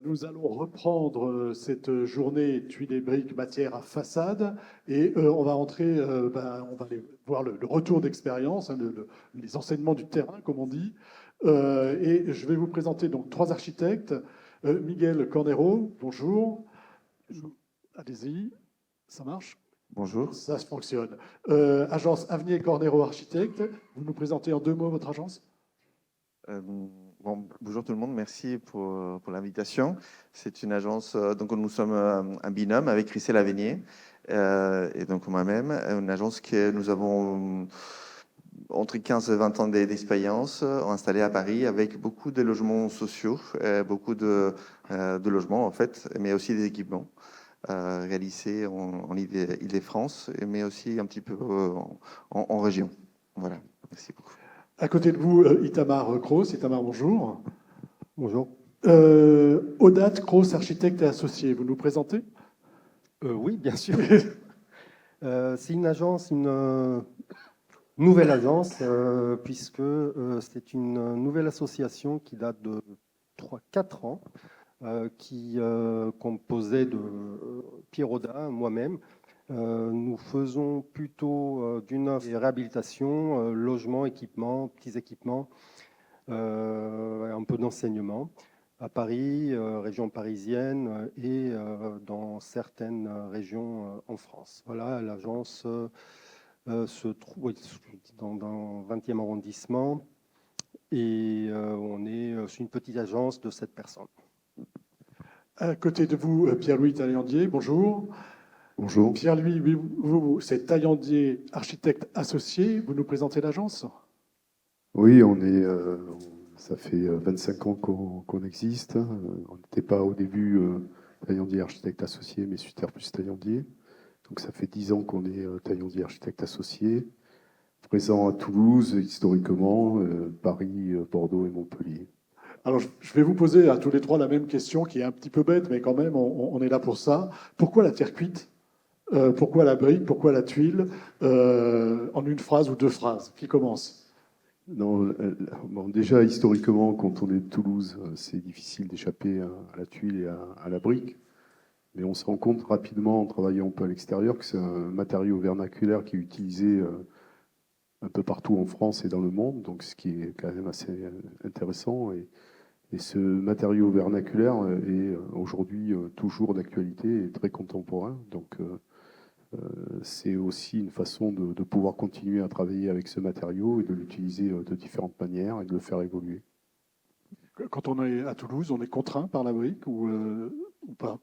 Nous allons reprendre cette journée tuiles et briques matière à façade et on va entrer, on va aller voir le retour d'expérience, hein, les enseignements du terrain, comme on dit. Et je vais vous présenter donc trois architectes. Miguel Cornero, bonjour. Allez-y, ça marche? Bonjour. Ça se fonctionne. Agence Avenier Cornero Architecte, vous nous présentez en deux mots votre agence? Bonjour tout le monde, merci pour l'invitation. C'est une agence, donc nous sommes un binôme avec Christelle Lavenier et donc moi-même, une agence que nous avons entre 15 et 20 ans d'expérience, installée à Paris avec beaucoup de logements sociaux, beaucoup de logements en fait, mais aussi des équipements réalisés en Île-de-France, mais aussi un petit peu en région. Voilà, merci beaucoup. À côté de vous, Itamar Kroos. Itamar, bonjour. Bonjour. Odat Kroos, architecte et associé, vous nous présentez? Oui, bien sûr. C'est une agence, une nouvelle agence, puisque c'est une nouvelle association qui date de 3-4 ans, qui composait de Pierre Audin, moi-même. Nous faisons plutôt d'une offre de réhabilitation, logement, équipement, petits équipements, un peu d'enseignement à Paris, région parisienne et dans certaines régions en France. Voilà, l'agence se trouve dans le 20e arrondissement et on est une petite agence de 7 personnes. À côté de vous, Pierre-Louis Taillandier, bonjour. Bonjour. Pierre-Louis, c'est Taillandier, architecte associé. Vous nous présentez l'agence? Oui, ça fait 25 ans qu'on existe. On n'était pas au début Taillandier architecte associé, mais Suter plus Taillandier. Donc ça fait 10 ans qu'on est Taillandier architecte associé, présent à Toulouse historiquement, Paris, Bordeaux et Montpellier. Alors, je vais vous poser à tous les trois la même question qui est un petit peu bête, mais quand même, on est là pour ça. Pourquoi la terre cuite? Pourquoi la brique? Pourquoi la tuile? En une phrase ou deux phrases. Qui commence? Non, bon, déjà, historiquement, quand on est de Toulouse, c'est difficile d'échapper à la tuile et à la brique. Mais on se rend compte rapidement, en travaillant un peu à l'extérieur, que c'est un matériau vernaculaire qui est utilisé un peu partout en France et dans le monde, donc ce qui est quand même assez intéressant. Et ce matériau vernaculaire est aujourd'hui toujours d'actualité et très contemporain. Donc c'est aussi une façon de pouvoir continuer à travailler avec ce matériau et de l'utiliser de différentes manières et de le faire évoluer. Quand on est à Toulouse, on est contraint par la brique ou pas?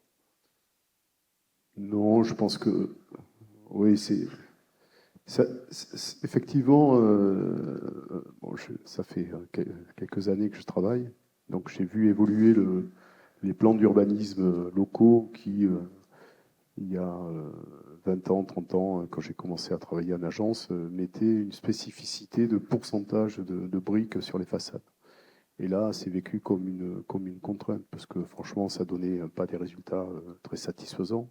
Non, je pense que oui, effectivement, ça fait quelques années que je travaille, donc j'ai vu évoluer les plans d'urbanisme locaux qui, il y a 20 ans, 30 ans, quand j'ai commencé à travailler en agence, mettaient une spécificité de pourcentage de briques sur les façades. Et là, c'est vécu comme une contrainte, parce que franchement, ça donnait pas des résultats très satisfaisants.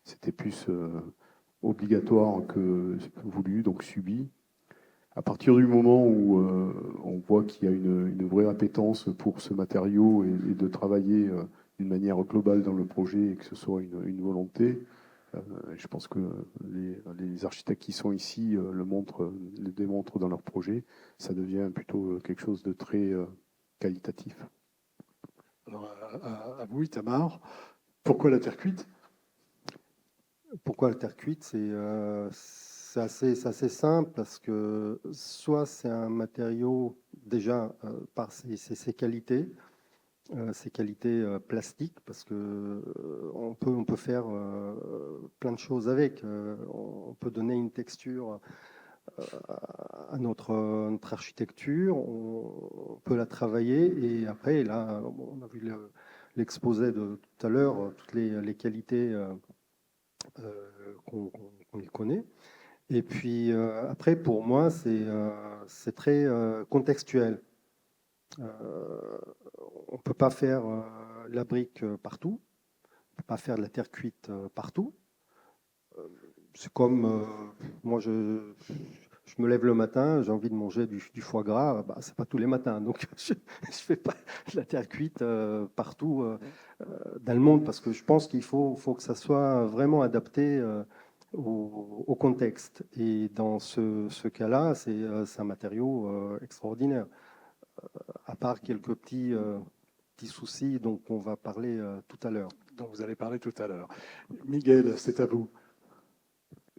C'était plus obligatoire que voulu, donc subi. À partir du moment où on voit qu'il y a une vraie appétence pour ce matériau et de travailler d'une manière globale dans le projet et que ce soit une volonté, je pense que les architectes qui sont ici le démontrent dans leur projet, ça devient plutôt quelque chose de très qualitatif. Alors, à vous, Itamar, pourquoi la terre cuite? Pourquoi la terre cuite? C'est assez simple parce que soit c'est un matériau déjà par ses qualités, plastiques, parce que on peut faire plein de choses avec. On peut donner une texture à notre architecture, on peut la travailler et après, là, on a vu l'exposé de tout à l'heure, toutes les qualités qu'on y connaît. Et puis après, pour moi, c'est très contextuel. On ne peut pas faire la brique partout, on ne peut pas faire de la terre cuite partout. C'est comme moi, je Je me lève le matin, j'ai envie de manger du foie gras, bah, c'est pas tous les matins, donc je fais pas de la terre cuite partout dans le monde, parce que je pense qu'il faut que ça soit vraiment adapté au contexte. Et dans ce cas-là, c'est un matériau extraordinaire, à part quelques petits soucis dont on va parler tout à l'heure. dont vous allez parler tout à l'heure. Miguel, c'est à vous.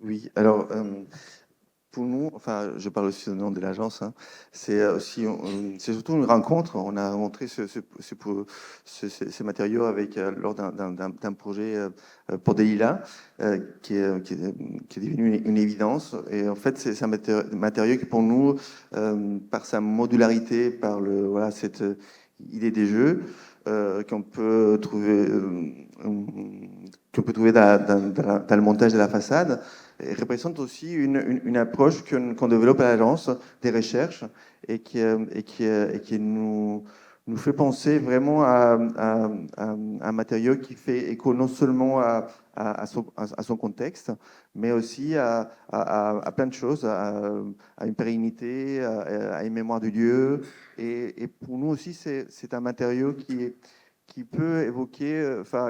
Oui, alors pour nous, enfin, je parle aussi au nom de l'agence, hein, c'est aussi, c'est surtout une rencontre. On a montré ces matériaux avec, lors d'un projet pour des lilas, qui est devenu une évidence. Et en fait, c'est un matériau qui, pour nous, par sa modularité, par voilà, cette idée des jeux, qu'on peut trouver, dans le montage de la façade, et représente aussi une approche qu'on développe à l'agence des recherches et qui nous fait penser vraiment à un matériau qui fait écho non seulement à son contexte, mais aussi à plein de choses, à une pérennité, à une mémoire du lieu. Et pour nous aussi, c'est un matériau qui peut évoquer, enfin,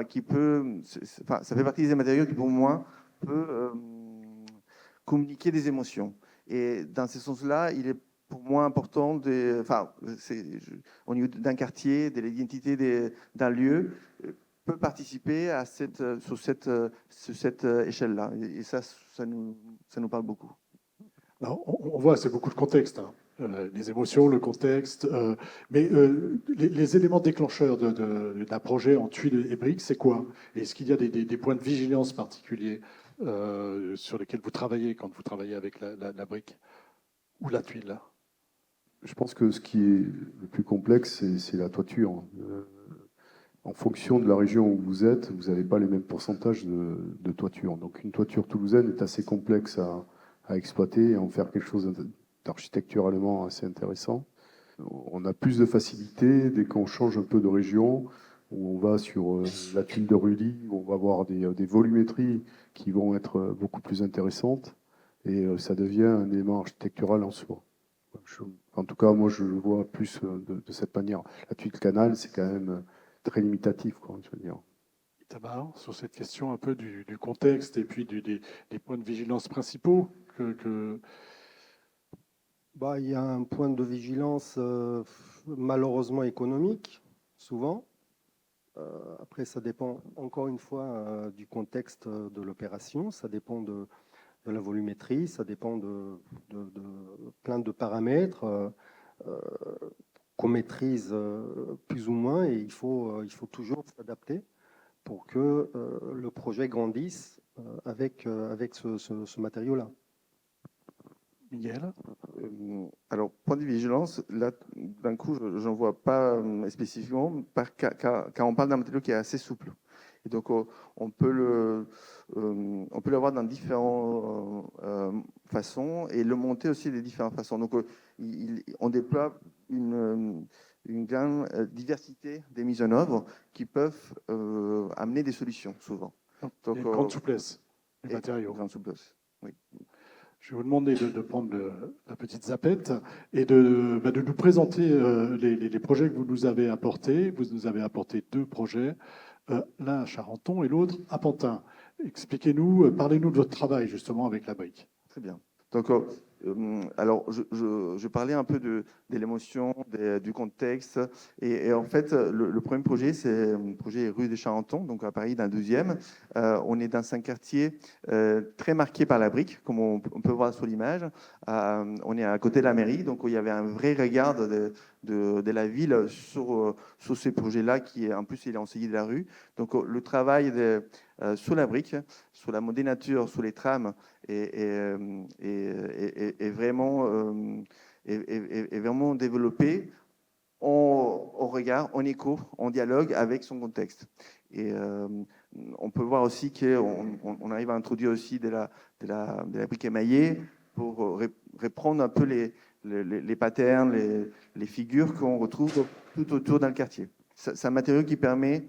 ça fait partie des matériaux qui, pour moi, peut communiquer des émotions. Et dans ce sens-là, il est pour moi important, au niveau d'un quartier, de l'identité d'un lieu, peut participer sur cette échelle-là. Et ça nous parle beaucoup. Alors, on voit, c'est beaucoup de contexte, hein. Les émotions, le contexte, mais les éléments déclencheurs d'un projet en tuiles et briques, c'est quoi? Est-ce qu'il y a des points de vigilance particuliers sur lesquels vous travaillez quand vous travaillez avec la brique ou la tuile? Je pense que ce qui est le plus complexe, c'est la toiture. En fonction de la région où vous êtes, vous n'avez pas les mêmes pourcentages de toiture. Donc une toiture toulousaine est assez complexe à exploiter et en faire quelque chose d'architecturalement assez intéressant. On a plus de facilité dès qu'on change un peu de région, où on va sur la tuile de Rully, où on va avoir des volumétries qui vont être beaucoup plus intéressantes, et ça devient un élément architectural en soi. En tout cas, moi, je le vois plus de cette manière. La tuile canal, c'est quand même très limitatif, quoi, je veux dire. Tamar, sur cette question un peu du contexte et puis des points de vigilance principaux Bah, il y a un point de vigilance malheureusement économique, souvent. Après, ça dépend encore une fois du contexte de l'opération, ça dépend de la volumétrie, ça dépend de plein de paramètres qu'on maîtrise plus ou moins, et il faut toujours s'adapter pour que le projet grandisse avec ce matériau-là. Miguel? Alors, point de vigilance, là, d'un coup, je n'en vois pas spécifiquement, car on parle d'un matériau qui est assez souple. Et donc, on peut l'avoir dans différentes façons et le monter aussi de différentes façons. Donc, on déploie une grande diversité des mises en œuvre qui peuvent amener des solutions, souvent. Donc, une grande souplesse des matériaux. Grande souplesse, oui. Je vais vous demander de prendre la petite zapette et de nous présenter les projets que vous nous avez apportés. Vous nous avez apporté 2 projets, l'un à Charenton et l'autre à Pantin. Expliquez-nous, parlez-nous de votre travail justement avec la brique. Très bien. Donc, alors, je parlais un peu de l'émotion, du contexte. Et en fait, le premier projet, c'est le projet rue des Charenton, donc à Paris, dans le 12e. On est dans un quartier très marqué par la brique, comme on peut voir sur l'image. On est à côté de la mairie, donc il y avait un vrai regard de la ville sur ces projets-là, qui en plus, il est enseigné de la rue. Donc, le travail sur la brique, sur la modénature, sur les trams, est vraiment développé au regard, en écho, en dialogue avec son contexte. Et on peut voir aussi qu'on arrive à introduire aussi de la brique émaillée pour reprendre un peu les patterns, les figures qu'on retrouve tout autour dans le quartier. C'est un matériau qui permet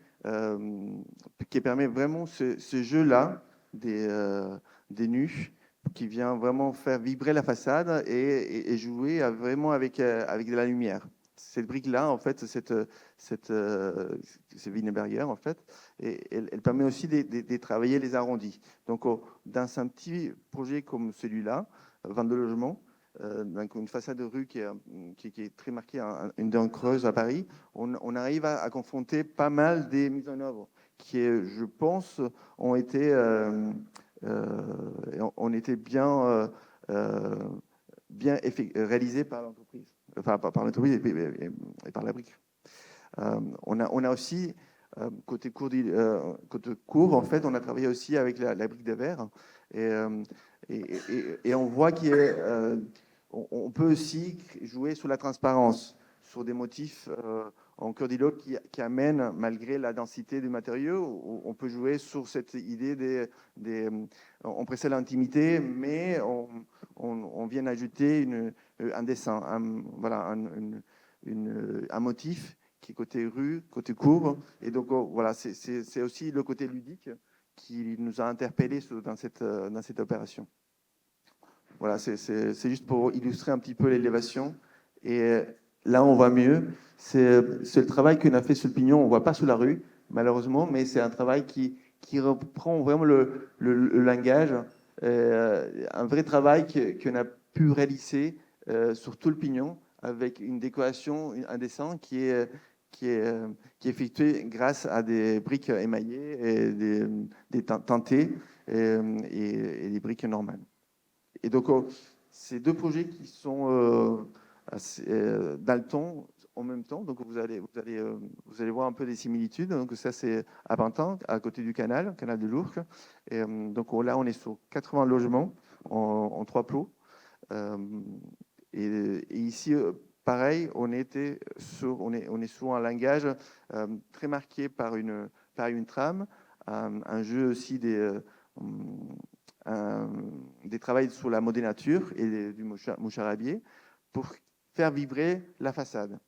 vraiment ce jeu-là des nus qui vient vraiment faire vibrer la façade et jouer vraiment avec de la lumière. Cette brique-là, en fait, c'est Wienerberger, en fait, et elle permet aussi de travailler les arrondis. Donc, dans un petit projet comme celui-là, 22 logements, donc une façade de rue qui est très marquée, une dent creuse à Paris, on arrive à confronter pas mal des mises en œuvre qui, je pense, ont été, on était bien réalisées par l'entreprise, enfin par l'entreprise et par la brique. On a aussi, côté cours, en fait, on a travaillé aussi avec la brique de verre. Et on voit qu'on peut aussi jouer sur la transparence, sur des motifs en cœur d'îlot qui amènent, malgré la densité du matériau, on peut jouer sur cette idée on précède l'intimité, mais on vient ajouter un dessin, voilà, un motif qui est côté rue, côté cour. Et donc, voilà, c'est aussi le côté ludique qui nous a interpellés dans cette opération. Voilà, c'est juste pour illustrer un petit peu l'élévation. Et là, on voit mieux. C'est le travail qu'on a fait sur le pignon. On ne voit pas sous la rue, malheureusement, mais c'est un travail qui reprend vraiment le langage. Un vrai travail qu'on a pu réaliser sur tout le pignon avec une décoration, un dessin qui est effectué grâce à des briques émaillées et des teintées et des briques normales. Et donc, ces deux projets qui sont dans le temps, en même temps, donc vous allez voir un peu des similitudes. Donc ça, c'est à Pantin, à côté du canal de l'Ourcq. Et donc là, on est sur 80 logements en 3 plots. Et ici, pareil, on est sur un langage très marqué par une trame, un jeu aussi des travails sur la modénature et du moucharabier pour faire vibrer la façade.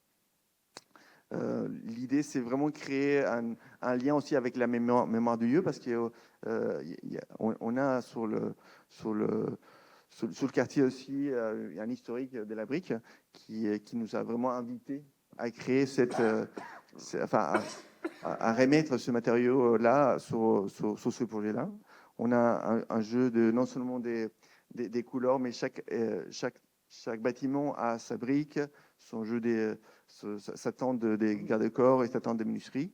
L'idée, c'est vraiment créer un lien aussi avec la mémoire du lieu, parce qu'on a sur le quartier aussi un historique de la brique qui nous a vraiment invités à créer à remettre ce matériau-là sur ce projet-là. On a un jeu de non seulement des couleurs, mais chaque bâtiment a sa brique, son jeu sa tente des garde-corps et sa tente de menuiserie.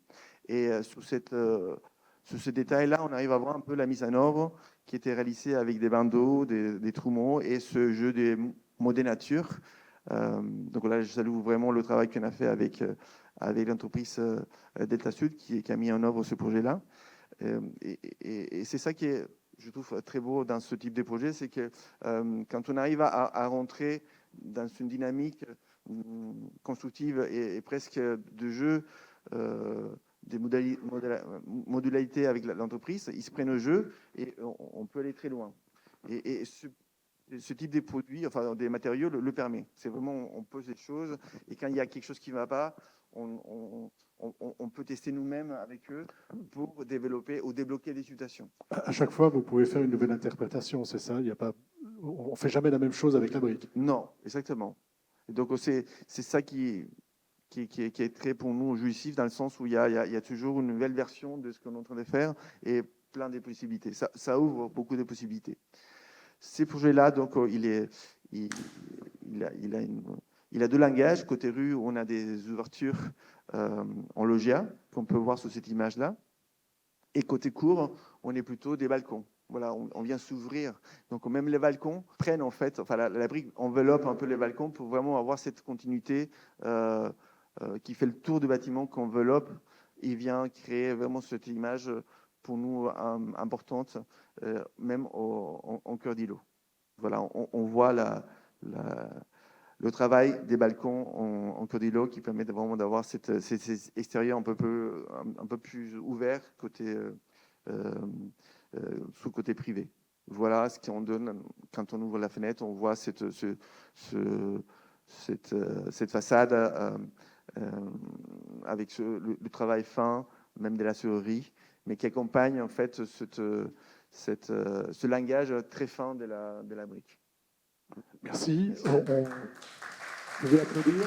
Et sur ce détail-là, on arrive à voir un peu la mise en œuvre qui était réalisée avec des bandeaux, des trumeaux et ce jeu des modénatures. Donc là, je salue vraiment le travail qu'on a fait avec l'entreprise Delta Sud qui a mis en œuvre ce projet-là. Et c'est ça qui est, je trouve, très beau dans ce type de projet, c'est que quand on arrive à rentrer dans une dynamique constructive et presque de jeu, des modularités avec l'entreprise, ils se prennent au jeu et on peut aller très loin. Et ce type de produits, enfin des matériaux, le permet. C'est vraiment, on pose des choses et quand il y a quelque chose qui ne va pas, on peut tester nous-mêmes avec eux pour développer ou débloquer des situations. À chaque fois, vous pouvez faire une nouvelle interprétation, c'est ça? On ne fait jamais la même chose avec la brique. Non, exactement. Et donc, c'est ça qui est très pour nous jouissif, dans le sens où il y a toujours une nouvelle version de ce qu'on est en train de faire et plein de possibilités. Ça ouvre beaucoup de possibilités. Ces projets-là, donc, il a deux langages. Côté rue, on a des ouvertures en loggia, qu'on peut voir sur cette image-là. Et côté cour, on est plutôt des balcons. Voilà, on vient s'ouvrir. Donc, même les balcons prennent, en fait, enfin, la brique enveloppe un peu les balcons pour vraiment avoir cette continuité qui fait le tour du bâtiment, qu'enveloppe. Il vient créer vraiment cette image pour nous importante, même en cœur d'îlot. Voilà, on voit le travail des balcons en cœur d'îlot qui permet vraiment d'avoir cet extérieur un peu plus ouvert sous le côté privé. Voilà ce qu'on donne quand on ouvre la fenêtre. On voit cette façade avec le travail fin, même de la serrurerie, mais qui accompagne en fait ce langage très fin de la brique. Merci. Je vais applaudir.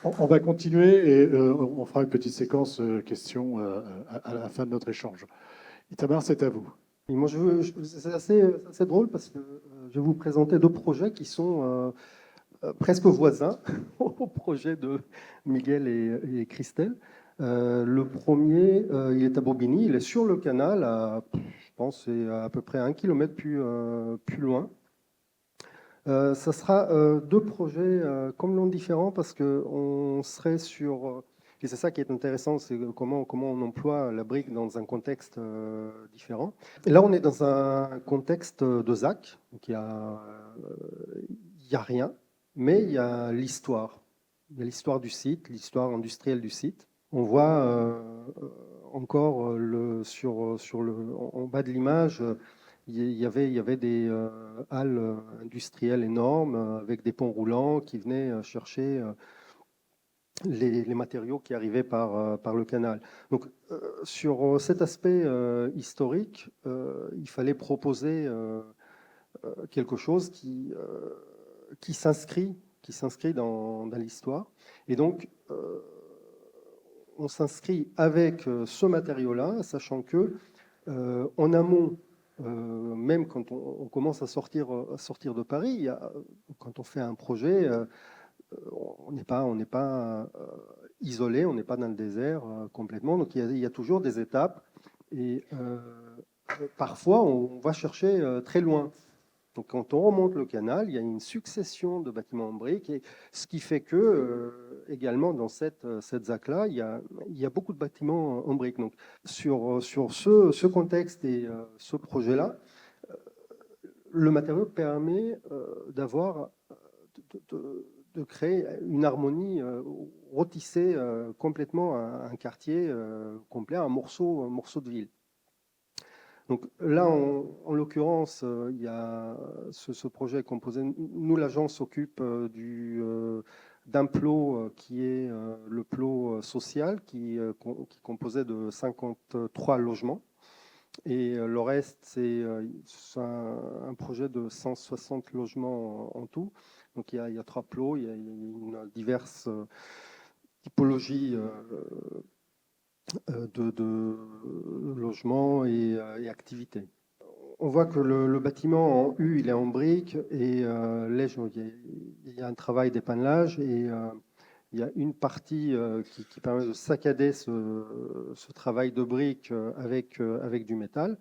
On va continuer et on fera une petite séquence questions à la fin de notre échange. Itamar, c'est à vous. Et moi, c'est assez drôle parce que je vais vous présenter deux projets qui sont presque voisins au projet de Miguel et Christelle. Le premier, il est à Bobigny, il est sur le canal, je pense c'est à peu près 1 kilomètre plus loin. Ça sera deux projets complètement différents parce qu'on serait sur... et c'est ça qui est intéressant, c'est comment on emploie la brique dans un contexte différent. Et là, on est dans un contexte de ZAC, donc il y a rien, mais il y a l'histoire. Il y a l'histoire du site, l'histoire industrielle du site. On voit encore en bas de l'image, il y avait des halles industrielles énormes avec des ponts roulants qui venaient chercher les matériaux qui arrivaient par le canal. Donc, sur cet aspect historique, il fallait proposer quelque chose qui s'inscrit dans l'histoire. Et donc, on s'inscrit avec ce matériau-là, sachant que en amont, même quand on commence à sortir de Paris, quand on fait un projet, on n'est pas isolé, on n'est pas dans le désert complètement. Donc il y a toujours des étapes et parfois on va chercher très loin. Donc quand on remonte le canal, il y a une succession de bâtiments en briques, et ce qui fait que également dans cette ZAC-là, il y a beaucoup de bâtiments en briques. Donc sur ce contexte et ce projet-là, le matériau permet d'avoir de créer une harmonie, retisser complètement un quartier complet, un morceau de ville. Donc là, en l'occurrence, il y a ce projet est composé. Nous, l'agence s'occupe d'un plot qui est le plot social, qui est composé de 53 logements. Et le reste, c'est un projet de 160 logements en tout. Donc il y a 3 plots, il y a une diverses typologies de logements et activités. On voit que le bâtiment en U, il est en briques, et il y a un travail d'épannelage, et il y a une partie qui permet de saccader ce travail de briques avec du métal.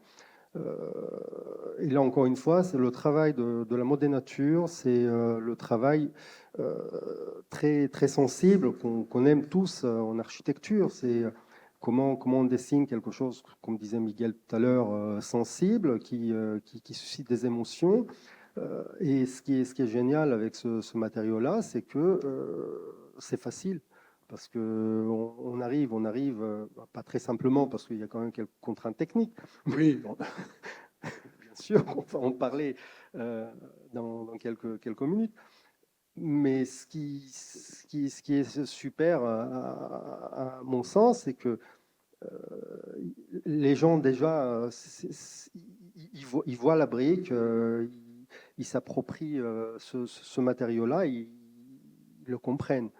Et là, encore une fois, c'est le travail de la modénature, c'est le travail très, très sensible qu'on aime tous en architecture. C'est comment on dessine quelque chose, comme disait Miguel tout à l'heure, sensible, qui suscite des émotions. Et ce qui est génial avec ce matériau-là, c'est que c'est facile. Parce qu'on arrive, pas très simplement, parce qu'il y a quand même quelques contraintes techniques. Oui. Bien sûr, on va en parler dans quelques minutes. Mais ce qui est super, à mon sens, c'est que les gens, déjà, ils voient la brique, ils s'approprient ce matériau-là, ils le comprennent.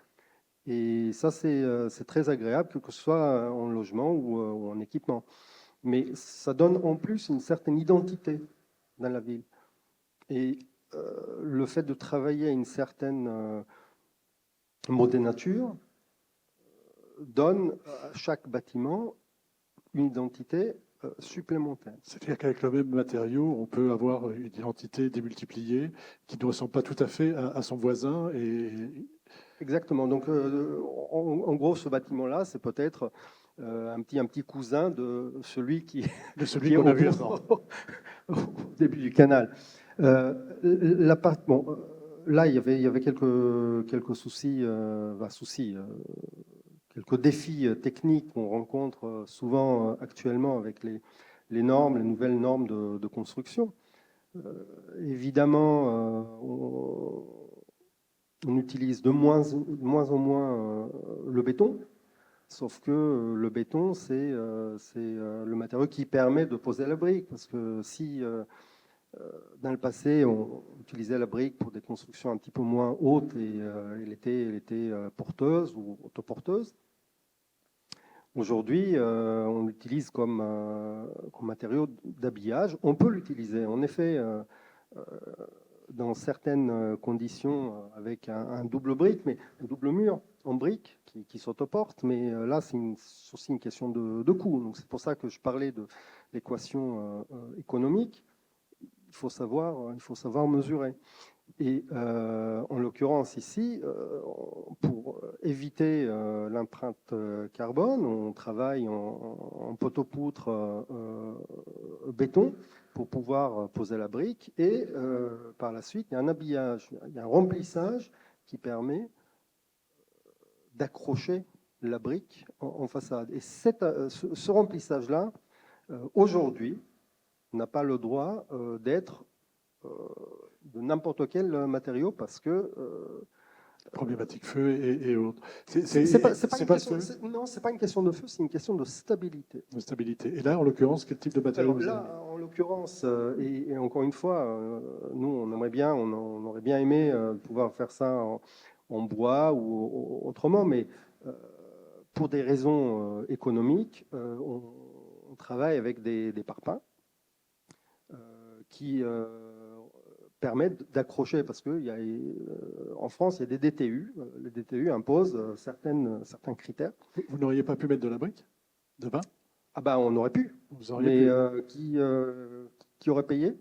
Et ça, c'est très agréable, que ce soit en logement ou en équipement. Mais ça donne en plus une certaine identité dans la ville. Et le fait de travailler à une certaine modénature donne à chaque bâtiment une identité supplémentaire. C'est-à-dire qu'avec le même matériau, on peut avoir une identité démultipliée qui ne ressemble pas tout à fait à son voisin. Exactement. Donc, en gros, ce bâtiment-là, c'est peut-être un petit cousin de celui qui est qu'on a vu avant. au début du canal. Là, il y avait quelques soucis, quelques défis techniques qu'on rencontre souvent actuellement avec les nouvelles normes de construction. Évidemment, on utilise de moins en moins le béton. Sauf que le béton, c'est le matériau qui permet de poser la brique. Parce que si dans le passé, on utilisait la brique pour des constructions un petit peu moins hautes et elle était porteuse ou autoporteuse, aujourd'hui, on l'utilise comme matériau d'habillage. On peut l'utiliser, en effet, dans certaines conditions, avec un double brique, mais un double mur en brique qui s'autoporte. Mais là, c'est aussi une question de coût. Donc, c'est pour ça que je parlais de l'équation économique. Il faut savoir mesurer. Et en l'occurrence ici, pour éviter l'empreinte carbone, on travaille en poteau-poutre béton pour pouvoir poser la brique. Et par la suite, il y a un habillage, il y a un remplissage qui permet d'accrocher la brique en façade. Et ce remplissage-là, aujourd'hui, n'a pas le droit d'être de n'importe quel matériau parce que Problématique feu et autres. c'est pas une pas question, non, c'est pas une question de feu, c'est une question de stabilité. de stabilité. Et là, en l'occurrence, quel type de matériau Alors vous avez? là, en l'occurrence, et encore une fois, nous, on aurait bien aimé pouvoir faire ça en bois ou autrement, mais pour des raisons économiques, on travaille avec des parpaings qui permettent d'accrocher, parce qu'en France, il y a des DTU. Les DTU imposent certains critères. Vous n'auriez pas pu mettre de la brique de vin? Ah ben, on aurait pu, Vous auriez mais pu. qui aurait payé?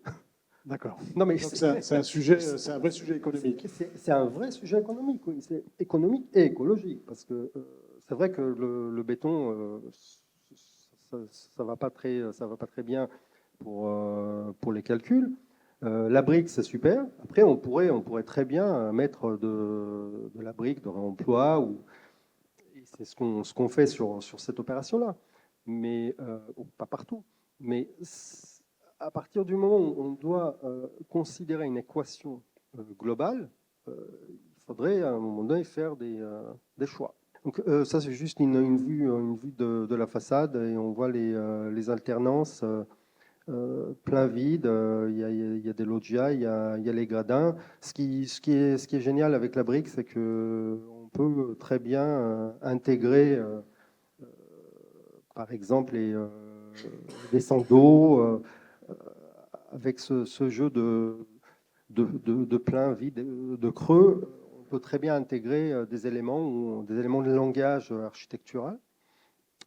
D'accord. Non, mais Donc c'est un sujet, c'est un vrai sujet économique. c'est un vrai sujet économique, oui. C'est économique et écologique, parce que c'est vrai que le béton, ça va pas très bien pour les calculs. La brique, c'est super. Après, on pourrait très bien mettre de la brique de réemploi, et c'est ce qu'on fait sur cette opération-là, mais pas partout. Mais à partir du moment où on doit considérer une équation globale, il faudrait à un moment donné faire des choix. Donc ça, c'est juste une vue de la façade, et on voit les alternances. Plein vide, il y a des loggias, il y a les gradins. Ce qui est génial avec la brique, c'est qu'on peut très bien intégrer, par exemple, les descentes d'eau avec ce jeu de plein vide, de creux. On peut très bien intégrer des éléments de langage architectural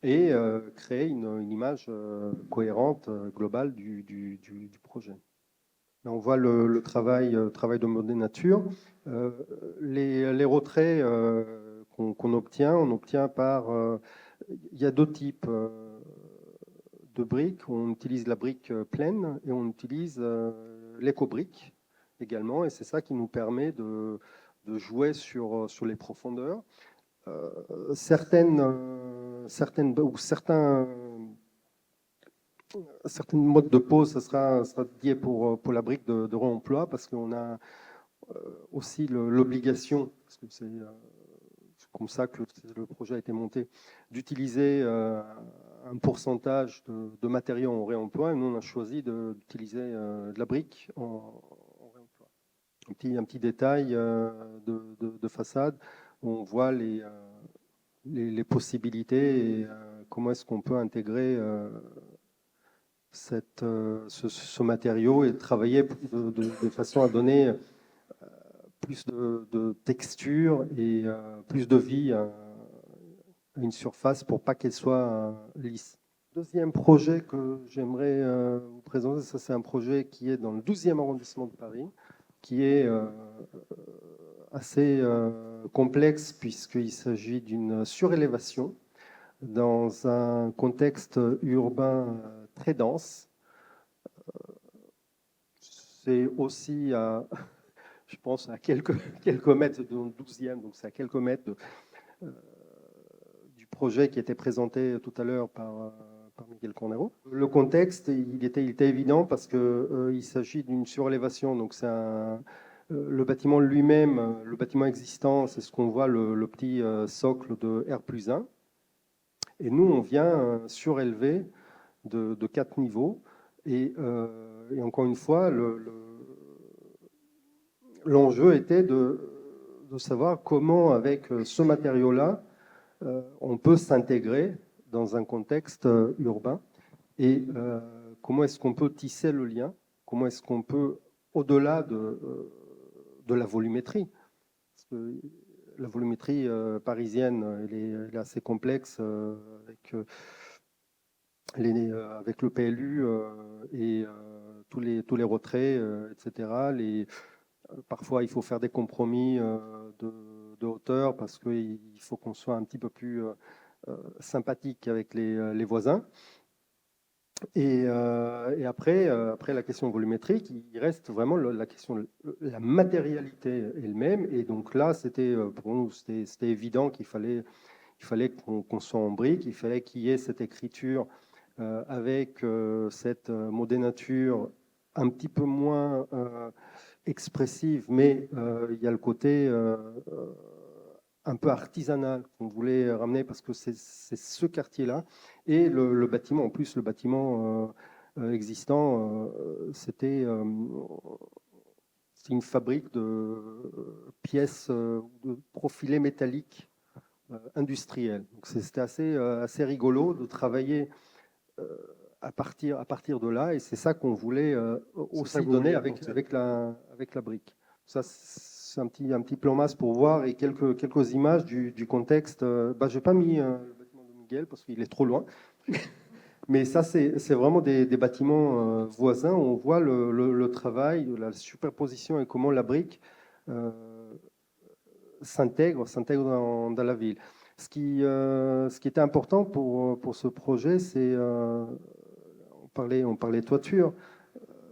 et créer une image cohérente, globale du projet. Là, on voit le travail de Modèle Nature. Les retraits qu'on obtient, on obtient par... il y a deux types de briques. On utilise la brique pleine et on utilise l'éco-brique également. Et c'est ça qui nous permet de jouer sur les profondeurs. Certains modes de pose, ça sera dédié pour la brique de réemploi, parce qu'on a aussi l'obligation, parce que c'est comme ça que le projet a été monté, d'utiliser un pourcentage de matériaux en réemploi. Et nous, on a choisi d'utiliser de la brique en réemploi. Un petit détail de façade, où on voit les possibilités et comment est-ce qu'on peut intégrer ce matériau et travailler de façon à donner plus de texture et plus de vie à une surface pour pas qu'elle soit lisse. Deuxième projet que j'aimerais vous présenter, ça c'est un projet qui est dans le 12e arrondissement de Paris, qui est assez complexe puisqu'il s'agit d'une surélévation dans un contexte urbain très dense. C'est aussi, je pense, à quelques mètres de 12e, donc c'est à quelques mètres du projet qui était présenté tout à l'heure par Miguel Cornero. Le contexte, il était évident parce qu'il s'agit d'une surélévation, donc c'est le bâtiment lui-même, le bâtiment existant, c'est ce qu'on voit, le petit socle de R+1. Et nous, on vient surélever de 4 niveaux. Et encore une fois, l'enjeu était de savoir comment, avec ce matériau-là, on peut s'intégrer dans un contexte urbain et comment est-ce qu'on peut tisser le lien, comment est-ce qu'on peut, au-delà de la volumétrie, parce que la volumétrie parisienne, elle est assez complexe avec le PLU et tous les retraits, etc. Parfois, il faut faire des compromis de hauteur parce qu'il faut qu'on soit un petit peu plus sympathique avec les voisins. Et après la question volumétrique, il reste vraiment la question de la matérialité elle-même. Et donc là, pour nous, c'était évident qu'il fallait qu'on soit en briques, il fallait qu'il y ait cette écriture avec cette modénature un petit peu moins expressive, mais il y a le côté un peu artisanal qu'on voulait ramener parce que c'est ce quartier-là. Et le bâtiment, en plus, le bâtiment existant, c'est une fabrique de pièces de profilés métalliques industriels. Donc c'était assez rigolo de travailler à partir de là, et c'est ça qu'on voulait aussi donner avec la brique. Ça, c'est un petit plan masse pour voir, et quelques images du contexte. Je n'ai pas mis le bâtiment de Miguel parce qu'il est trop loin. Mais ça, c'est vraiment des bâtiments voisins. On voit le travail, la superposition et comment la brique s'intègre dans la ville. Ce qui était important pour ce projet, c'est on parlait toiture.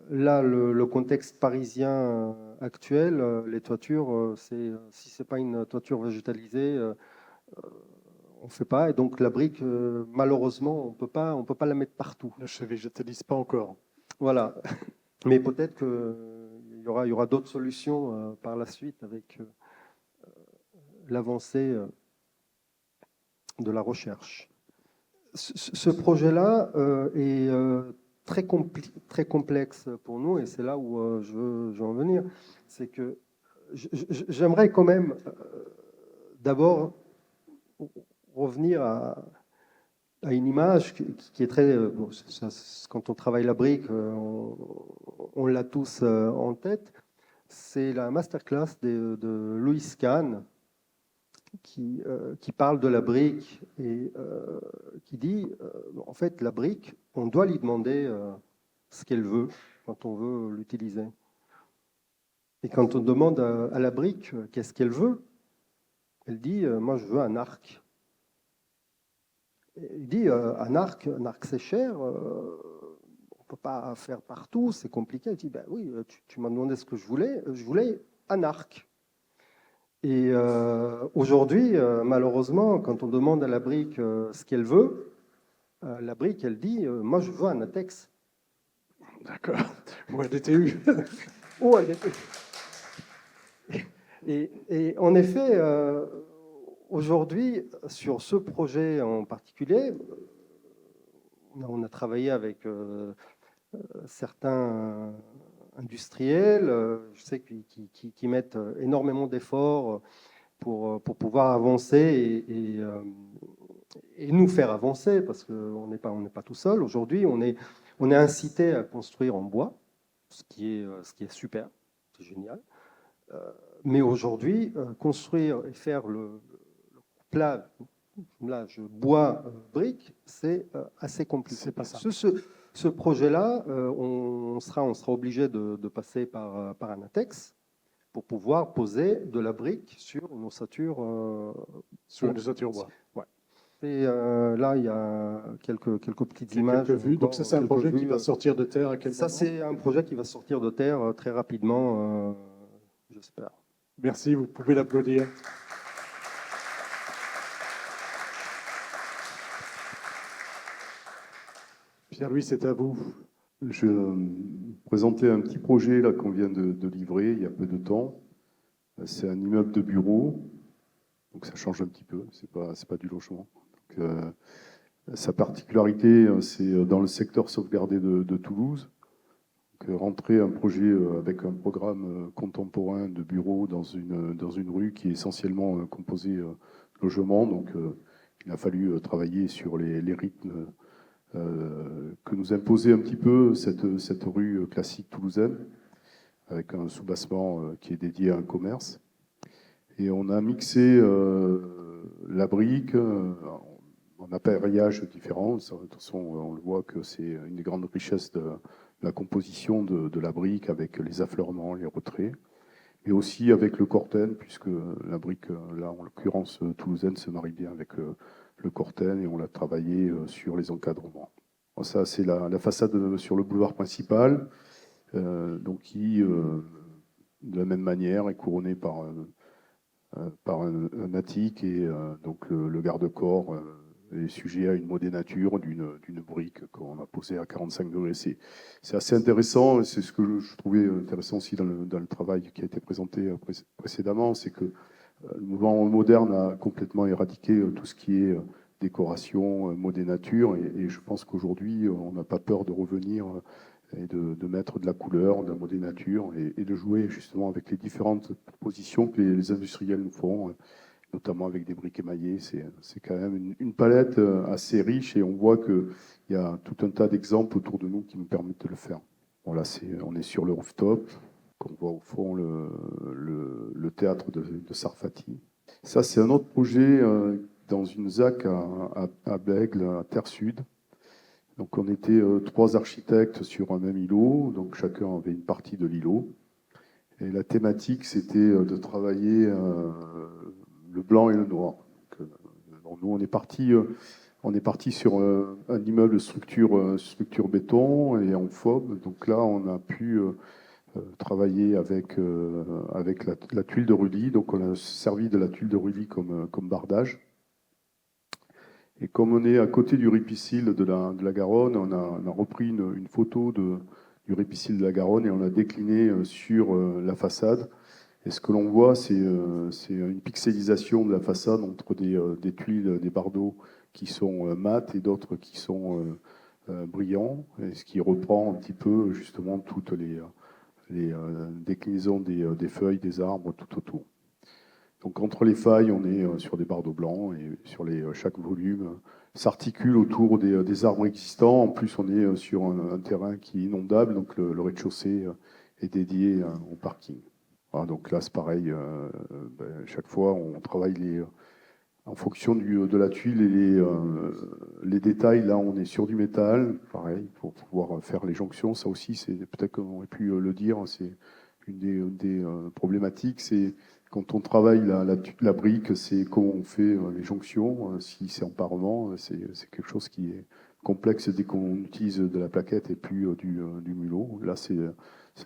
Là, le contexte parisien actuel, les toitures, si c'est pas une toiture végétalisée, on fait pas. Et donc la brique, malheureusement, on peut pas la mettre partout. Ne se végétalise pas encore. Voilà. Mais peut-être qu'il y aura d'autres solutions par la suite avec l'avancée de la recherche. Ce projet-là est très complexe pour nous, et c'est là où je veux en venir. C'est que j'aimerais quand même d'abord revenir à une image qui est très... quand on travaille la brique, on l'a tous en tête. C'est la masterclass de Louis Kahn, qui parle de la brique et qui dit, en fait, la brique, on doit lui demander ce qu'elle veut quand on veut l'utiliser. Et quand on demande à la brique qu'est-ce qu'elle veut, elle dit, moi je veux un arc. Et il dit, un arc c'est cher, on ne peut pas faire partout, c'est compliqué. Il dit, ben oui, tu m'as demandé ce que je voulais un arc. Et aujourd'hui, malheureusement, quand on demande à la brique ce qu'elle veut, la brique, elle dit moi, je veux un latex. D'accord. Ou un DTU. Ou un DTU. Et en effet, aujourd'hui, sur ce projet en particulier, on a travaillé avec certains industriels, je sais qui mettent énormément d'efforts pour pouvoir avancer et nous faire avancer, parce qu'on n'est pas tout seul. Aujourd'hui, on est incité à construire en bois, ce qui est super, c'est génial. Mais aujourd'hui, construire et faire le plat, là, bois brique, c'est assez compliqué. C'est pas ça. Ce projet-là, on sera obligé de passer par un latex pour pouvoir poser de la brique sur une ossature. Sur une ossature bois. Ouais. Et là, il y a quelques petites images. Quelques vues. Donc ça, c'est un projet qui va sortir de terre à quel moment ? Ça, c'est un projet qui va sortir de terre très rapidement, j'espère. Merci, vous pouvez l'applaudir. Pierre-Louis, c'est à vous. Je présentais un petit projet là qu'on vient de livrer il y a peu de temps. C'est un immeuble de bureau, donc ça change un petit peu. C'est pas du logement. Donc, Sa particularité, c'est dans le secteur sauvegardé de Toulouse. Donc, rentrer un projet avec un programme contemporain de bureaux dans une rue qui est essentiellement composée de logements. Donc, il a fallu travailler sur les rythmes que nous imposait un petit peu cette rue classique toulousaine, avec un sous-bassement qui est dédié à un commerce. Et on a mixé la brique en appareillage différent. De toute façon, on le voit que c'est une des grandes richesses de la composition de la brique, avec les affleurements, les retraits, mais aussi avec le corten, puisque la brique, là, en l'occurrence toulousaine, se marie bien avec le corten, et on l'a travaillé sur les encadrements. Bon, ça, c'est la façade sur le boulevard principal, donc qui, de la même manière, est couronnée par un attique, et donc le garde-corps est sujet à une modénature d'une brique qu'on a posée à 45 degrés. C'est assez intéressant, et c'est ce que je trouvais intéressant aussi dans le travail qui a été présenté précédemment, c'est que le mouvement moderne a complètement éradiqué tout ce qui est décoration, modénature, et je pense qu'aujourd'hui, on n'a pas peur de revenir et de mettre de la couleur, de la modénature, et de jouer justement avec les différentes propositions que les industriels nous font, notamment avec des briques émaillées. C'est quand même une palette assez riche, et on voit qu'il y a tout un tas d'exemples autour de nous qui nous permettent de le faire. Bon, là, on est sur le rooftop, qu'on voit au fond le théâtre de Sarfati. Ça, c'est un autre projet dans une ZAC à Bègle, à Terre Sud. Donc on était 3 architectes sur un même îlot, donc chacun avait une partie de l'îlot. Et la thématique, c'était de travailler le blanc et le noir. Donc, nous, on est parti sur un immeuble structure béton et en FOB. Donc là, on a pu travailler avec la tuile de Rully. Donc on a servi de la tuile de Rully comme bardage. Et comme on est à côté du ripicile de la Garonne, on a repris une photo du ripicile de la Garonne, et on l'a décliné sur la façade. Et ce que l'on voit, c'est une pixelisation de la façade entre des tuiles, des bardeaux qui sont mat et d'autres qui sont brillants, et ce qui reprend un petit peu justement toutes les déclinaisons des feuilles, des arbres tout autour. Donc entre les failles, on est sur des bardeaux blancs, et sur chaque volume s'articule autour des arbres existants. En plus, on est sur un terrain qui est inondable, donc le rez-de-chaussée est dédié au parking. Voilà, donc là, c'est pareil. Chaque fois, on travaille en fonction de la tuile et les détails. Là, on est sur du métal, pareil, pour pouvoir faire les jonctions. Ça aussi, c'est peut-être qu'on aurait pu le dire, c'est une des problématiques, c'est quand on travaille la brique, c'est comment on fait les jonctions. Si c'est en parement, c'est quelque chose qui est complexe dès qu'on utilise de la plaquette et plus du mulot. Là, c'est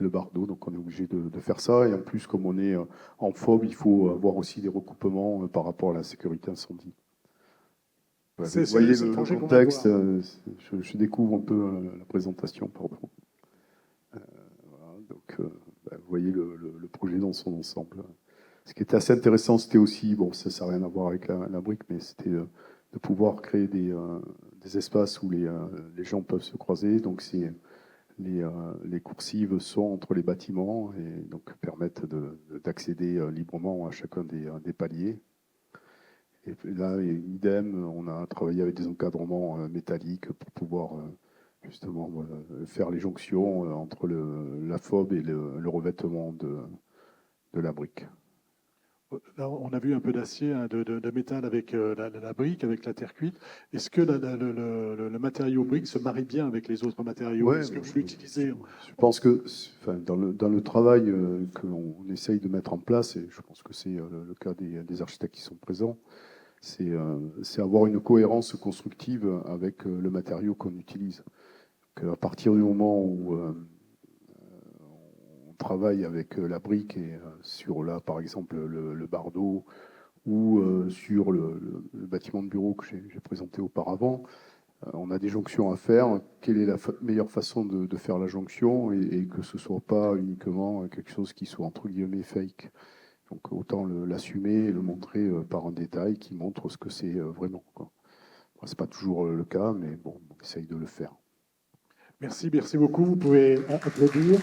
le bardeau, donc on est obligé de faire ça. Et en plus, comme on est en FOB, il faut avoir aussi des recoupements par rapport à la sécurité incendie. Vous voyez le contexte, je découvre un peu la présentation, pardon. Voilà, donc, vous voyez le projet dans son ensemble. Ce qui était assez intéressant, c'était aussi, bon, ça n'a rien à voir avec la brique, mais c'était de pouvoir créer des espaces où les gens peuvent se croiser. Donc, les coursives sont entre les bâtiments, et donc permettent d'accéder librement à chacun des paliers. Et là, idem, on a travaillé avec des encadrements métalliques pour pouvoir justement faire les jonctions entre la FOB et le revêtement de la brique. Là, on a vu un peu d'acier, hein, de métal avec la brique, avec la terre cuite. Est-ce que le matériau brique se marie bien avec les autres matériaux? Ouais, Est-ce que vous l'utilisez? Je pense que dans le travail que l'on essaye de mettre en place, et je pense que c'est le cas des architectes qui sont présents, c'est avoir une cohérence constructive avec le matériau qu'on utilise. Donc, à partir du moment où on travaille avec la brique, et sur là, par exemple, le bardeau, ou sur le bâtiment de bureau que j'ai présenté auparavant, on a des jonctions à faire. Quelle est la meilleure façon de faire la jonction, et que ce ne soit pas uniquement quelque chose qui soit entre guillemets fake. Donc autant l'assumer et le montrer par un détail qui montre ce que c'est vraiment, quoi. Ce n'est pas toujours le cas, mais bon, on essaye de le faire. Merci beaucoup. Vous pouvez applaudir.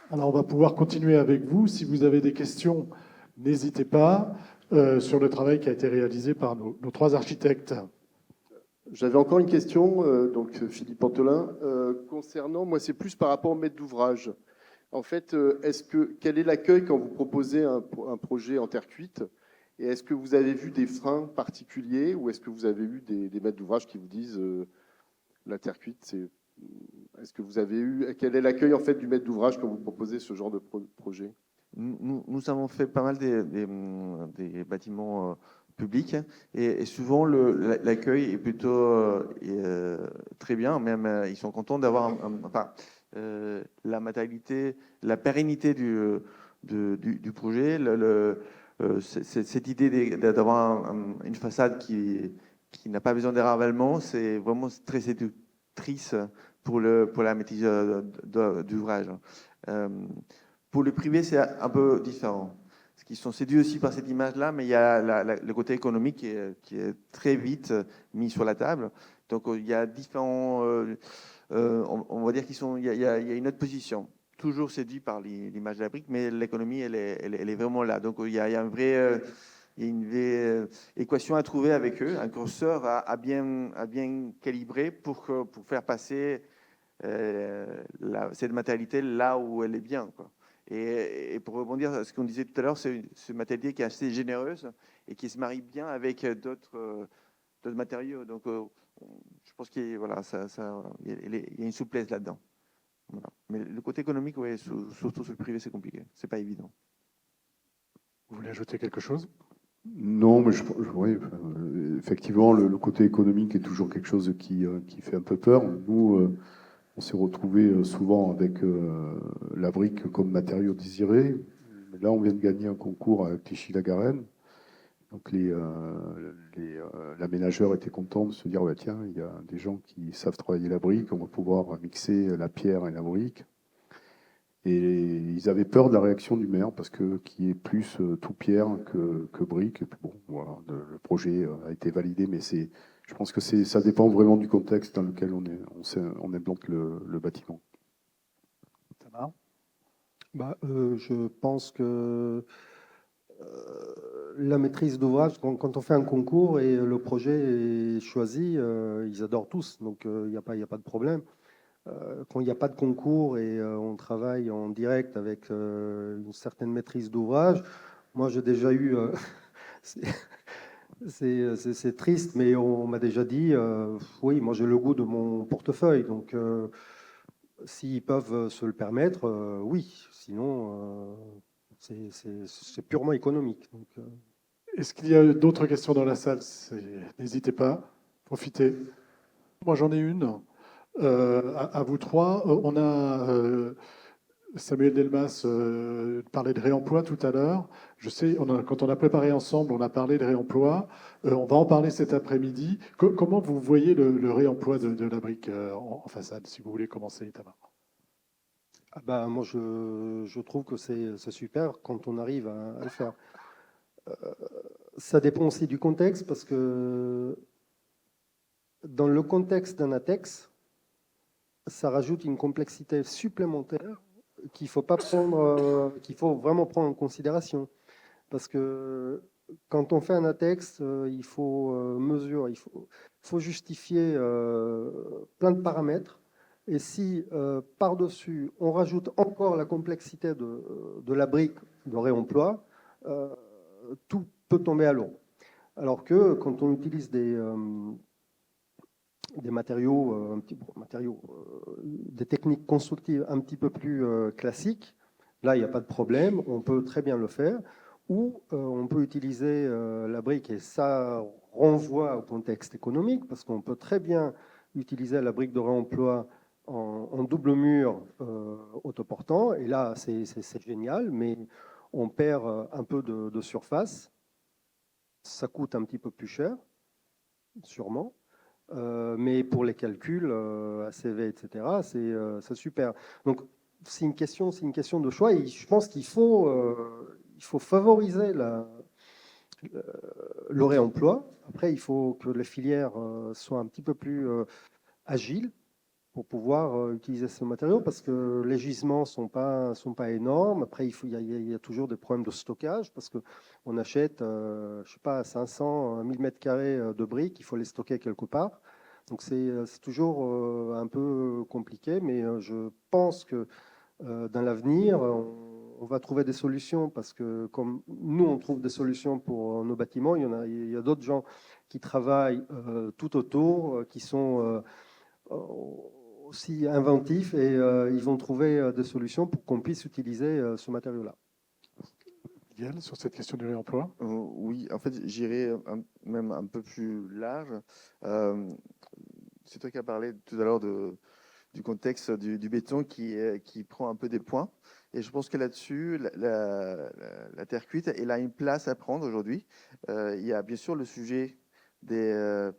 Alors, on va pouvoir continuer avec vous. Si vous avez des questions, n'hésitez pas sur le travail qui a été réalisé par nos 3 architectes. J'avais encore une question, donc Philippe Antolin, concernant, moi c'est plus par rapport au maître d'ouvrage. En fait, quel est l'accueil quand vous proposez un projet en terre cuite? Et est-ce que vous avez vu des freins particuliers ou est-ce que vous avez eu des maîtres d'ouvrage qui vous disent la terre cuite, est-ce que vous avez eu, quel est l'accueil en fait du maître d'ouvrage quand vous proposez ce genre de projet? Nous avons fait pas mal des bâtiments publics et souvent l'accueil est plutôt très bien, même ils sont contents d'avoir la matérialité, la pérennité du projet, cette idée d'avoir une façade qui n'a pas besoin de ravalement, c'est vraiment très séductrice pour la maîtrise d'ouvrage. Pour le privé, c'est un peu différent. Parce qu'ils sont séduits aussi par cette image-là, mais il y a le côté économique qui est très vite mis sur la table. Donc il y a différents... on va dire il y a une autre position. Toujours séduit par l'image de la brique, mais l'économie, elle est vraiment là. Donc il y a une vraie équation à trouver avec eux, un curseur à bien calibrer pour faire passer cette matérialité là où elle est bien, quoi. Et pour rebondir à ce qu'on disait tout à l'heure, c'est une matérialité qui est assez généreuse et qui se marie bien avec d'autres matériaux. Donc, je pense qu'il voilà, il y a une souplesse là-dedans. Voilà. Mais le côté économique, ouais, surtout sur le privé, c'est compliqué. C'est pas évident. Vous voulez ajouter quelque chose? Non, mais oui, effectivement, le côté économique est toujours quelque chose qui fait un peu peur. Nous, on s'est retrouvé souvent avec la brique comme matériau désiré. Mais là, on vient de gagner un concours à Clichy-la-Garenne. Donc l'aménageur était content de se dire, bah, tiens, il y a des gens qui savent travailler la brique, on va pouvoir mixer la pierre et la brique. Et ils avaient peur de la réaction du maire, parce que qui est plus tout pierre que brique. Et puis bon, voilà, le projet a été validé, mais je pense que ça dépend vraiment du contexte dans lequel on implante le bâtiment. Tamar? Je pense que la maîtrise d'ouvrage, quand on fait un concours et le projet est choisi, ils adorent tous, donc il n'y a pas de problème. Quand il n'y a pas de concours et on travaille en direct avec une certaine maîtrise d'ouvrage, moi j'ai déjà eu, c'est triste, mais on m'a déjà dit, oui, moi j'ai le goût de mon portefeuille, donc s'ils peuvent se le permettre, oui, sinon c'est purement économique. Donc, Est-ce qu'il y a d'autres questions dans la salle? N'hésitez pas, profitez. Moi j'en ai une. À vous 3, on a Samuel Delmas parlait de réemploi tout à l'heure. Je sais, quand on a préparé ensemble, on a parlé de réemploi. On va en parler cet après-midi. Comment vous voyez le réemploi de la brique en façade, si vous voulez commencer, Tamar? moi je trouve que c'est super quand on arrive à le faire. Ça dépend aussi du contexte, parce que dans le contexte d'un ATEX, ça rajoute une complexité supplémentaire qu'il faut vraiment prendre en considération. Parce que quand on fait un ATEX, il faut mesurer, il faut justifier plein de paramètres. Et si par-dessus, on rajoute encore la complexité de la brique de réemploi, tout peut tomber à l'eau. Alors que quand on utilise des matériaux, des techniques constructives un petit peu plus classiques, là, il n'y a pas de problème, on peut très bien le faire. Ou on peut utiliser la brique, et ça renvoie au contexte économique, parce qu'on peut très bien utiliser la brique de réemploi en double mur autoportant, et là, c'est génial, mais on perd un peu de surface. Ça coûte un petit peu plus cher, sûrement. Mais pour les calculs, ACV, etc., c'est super. Donc, c'est une question de choix. Et je pense qu'il faut il faut favoriser le réemploi. Après, il faut que les filières soient un petit peu plus agiles pour pouvoir utiliser ce matériau, parce que les gisements sont pas énormes. Après, il y a toujours des problèmes de stockage, parce qu'on achète, je sais pas, 500, 1000 mètres carrés de briques, il faut les stocker quelque part. Donc c'est toujours un peu compliqué, mais je pense que dans l'avenir, on va trouver des solutions, parce que comme nous, on trouve des solutions pour nos bâtiments, il y a d'autres gens qui travaillent tout autour, qui sont aussi inventifs, et ils vont trouver des solutions pour qu'on puisse utiliser ce matériau-là. Miguel, sur cette question du réemploi? Oui, en fait, j'irai même un peu plus large. C'est toi qui as parlé tout à l'heure du contexte du béton qui prend un peu des points. Et je pense que là-dessus, la terre cuite, elle a une place à prendre aujourd'hui. Il y a bien sûr le sujet du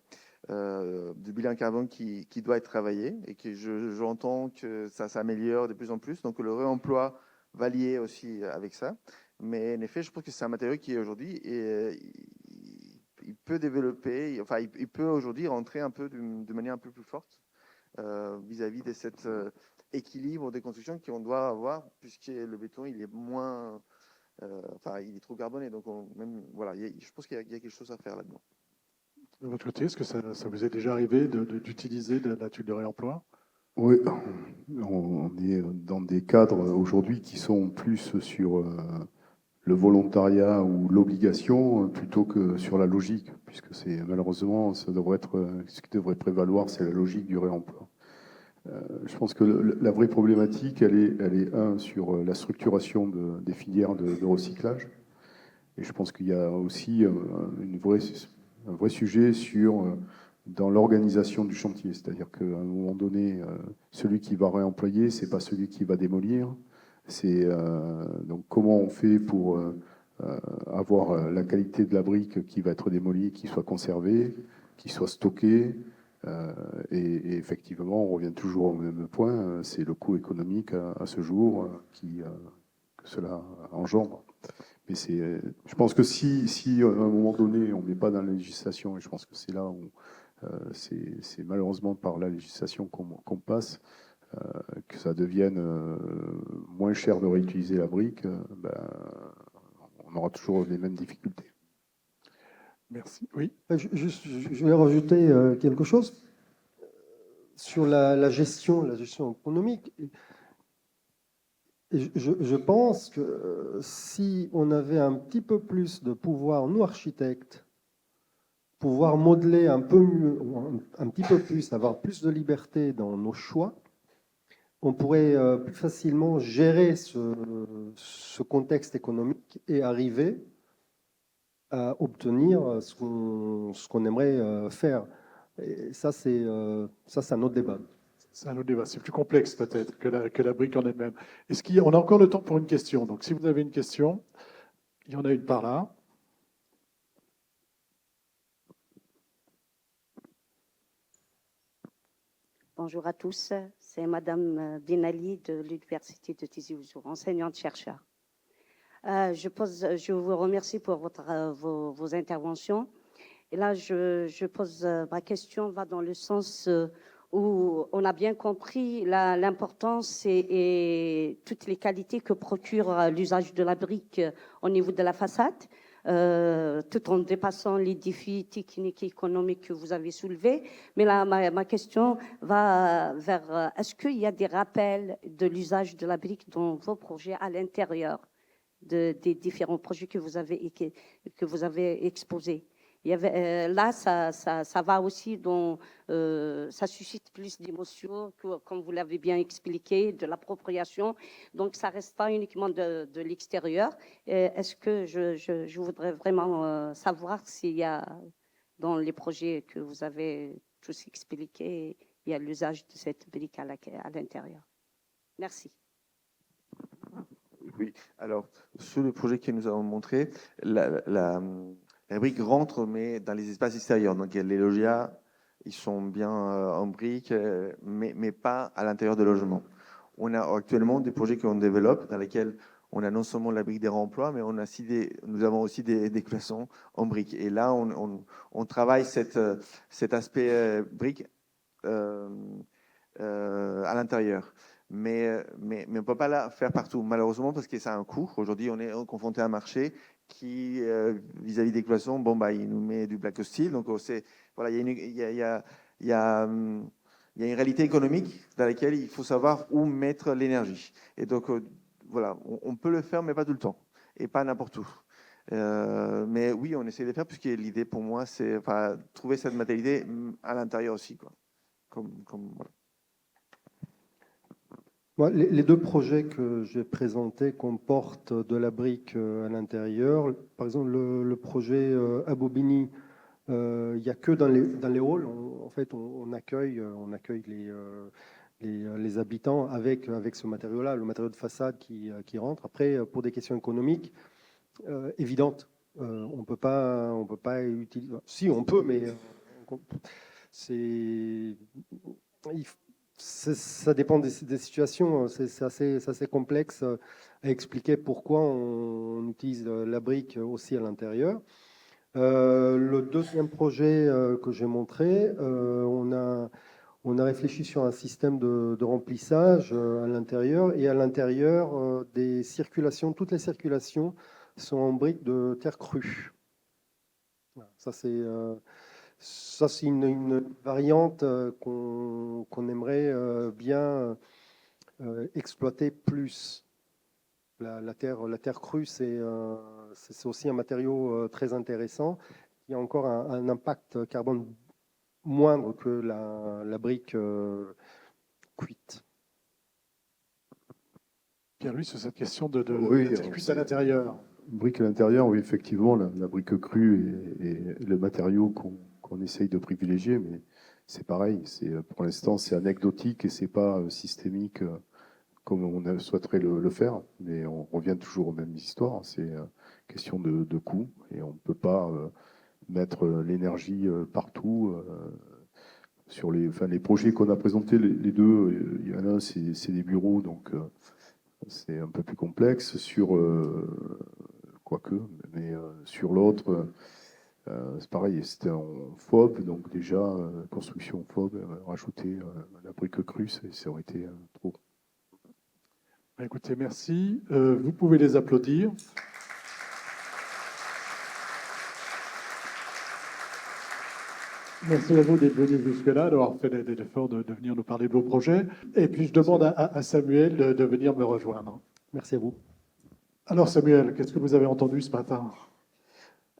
bilan carbone qui doit être travaillé, et que j'entends que ça s'améliore de plus en plus. Donc le réemploi va lier aussi avec ça. Mais en effet, je pense que c'est un matériau qui aujourd'hui, il peut développer, enfin, il peut aujourd'hui rentrer un peu de manière un peu plus forte vis-à-vis de cet équilibre des constructions qu'on doit avoir, puisque le béton, il est moins, enfin, il est trop carboné. Donc, même, voilà, je pense qu'il y a quelque chose à faire là-dedans. De votre côté, est-ce que ça vous est déjà arrivé d'utiliser de la tuile de réemploi? Oui, on est dans des cadres aujourd'hui qui sont plus sur le volontariat ou l'obligation plutôt que sur la logique, puisque c'est malheureusement, ça devrait être, ce qui devrait prévaloir, c'est la logique du réemploi. Je pense que la vraie problématique, elle est sur la structuration des filières de recyclage. Et je pense qu'il y a aussi un vrai sujet dans l'organisation du chantier. C'est-à-dire qu'à un moment donné, celui qui va réemployer, c'est pas celui qui va démolir. C'est donc comment on fait pour avoir la qualité de la brique qui va être démolie, qui soit conservée, qui soit stockée. Et effectivement, on revient toujours au même point, c'est le coût économique à ce jour que cela engendre. Mais je pense que si à un moment donné, on n'est pas dans la législation, et je pense que c'est là où c'est malheureusement par la législation qu'on passe, que ça devienne moins cher de réutiliser la brique, on aura toujours les mêmes difficultés. Merci. Oui. Je vais rajouter quelque chose sur la gestion économique. Et je pense que si on avait un petit peu plus de pouvoir, nous architectes, pouvoir modeler un peu mieux, un petit peu plus, avoir plus de liberté dans nos choix, on pourrait plus facilement gérer ce contexte économique et arriver à obtenir ce qu'on aimerait faire. Et ça, c'est un autre débat. C'est un autre débat. C'est plus complexe peut-être que la brique en elle-même. On a encore le temps pour une question? Donc si vous avez une question, il y en a une par là. Bonjour à tous, c'est Madame Binali de l'Université de Tizi Ouzou, enseignante-chercheur. Je vous remercie pour vos interventions. Et là, je pose ma question va dans le sens où on a bien compris l'importance et toutes les qualités que procure l'usage de la brique au niveau de la façade. Tout en dépassant les défis techniques et économiques que vous avez soulevés. Mais là, ma question va vers est-ce qu'il y a des rappels de l'usage de la brique dans vos projets à l'intérieur des différents projets que vous avez exposés? Il y avait, là, ça va aussi dans, ça suscite plus d'émotions, comme vous l'avez bien expliqué, de l'appropriation. Donc, ça reste pas uniquement de l'extérieur. Est-ce que je voudrais vraiment savoir s'il y a, dans les projets que vous avez tous expliqués, il y a l'usage de cette brique à l'intérieur. Merci. Oui, alors, sur le projet que nous avons montré, la brique rentre, mais dans les espaces extérieurs. Donc, les logias, ils sont bien en brique, mais pas à l'intérieur des logements. On a actuellement des projets qu'on développe dans lesquels on a non seulement la brique des réemploi, mais nous avons aussi des cloisons en briques. Et là, on travaille cet aspect brique à l'intérieur. Mais on ne peut pas la faire partout, malheureusement, parce que ça a un coût. Aujourd'hui, on est confronté à un marché qui, vis-à-vis des cloisons, bon, bah, il nous met du black steel. Donc, voilà, il y a une réalité économique dans laquelle il faut savoir où mettre l'énergie. Et donc, voilà, on peut le faire, mais pas tout le temps. Et pas n'importe où. Mais oui, on essaie de le faire, puisque l'idée pour moi, c'est trouver cette matérialité à l'intérieur aussi, quoi. Voilà. Les deux projets que j'ai présentés comportent de la brique à l'intérieur. Par exemple, le projet à Bobigny, il n'y a que dans les halls. En fait, on accueille les habitants avec ce matériau-là, le matériau de façade qui rentre. Après, pour des questions économiques évidentes, on peut pas utiliser. Si, on peut, mais c'est ça dépend des situations. C'est assez complexe à expliquer pourquoi on utilise la brique aussi à l'intérieur. Le deuxième projet que j'ai montré, on a réfléchi sur un système de remplissage à l'intérieur. Et à l'intérieur, des circulations, toutes les circulations sont en briques de terre crue. Voilà, ça, c'est une variante qu'on aimerait bien exploiter plus. La terre crue, c'est aussi un matériau très intéressant qui a encore un impact carbone moindre que la brique cuite. Pierre-Louis, sur cette question de Oui, la terre cuite à l'intérieur. Brique à l'intérieur, oui, effectivement, la brique crue est le matériau qu'on essaye de privilégier, mais c'est pareil. Pour l'instant, c'est anecdotique et c'est pas systémique comme on souhaiterait le faire. Mais on revient toujours aux mêmes histoires. C'est question de coût et on ne peut pas mettre l'énergie partout. Sur les projets qu'on a présentés, les deux, il y en a un, c'est des bureaux, donc c'est un peu plus complexe. Quoique, mais sur l'autre, c'est pareil, c'était en FOB, donc déjà, construction FOB, rajouter la brique crue, ça aurait été trop. Écoutez, merci. Vous pouvez les applaudir. Merci à vous d'être venus jusque-là, d'avoir fait l'effort de venir nous parler de vos projets. Et puis, je demande à Samuel de venir me rejoindre. Merci à vous. Alors, Samuel, qu'est-ce que vous avez entendu ce matin?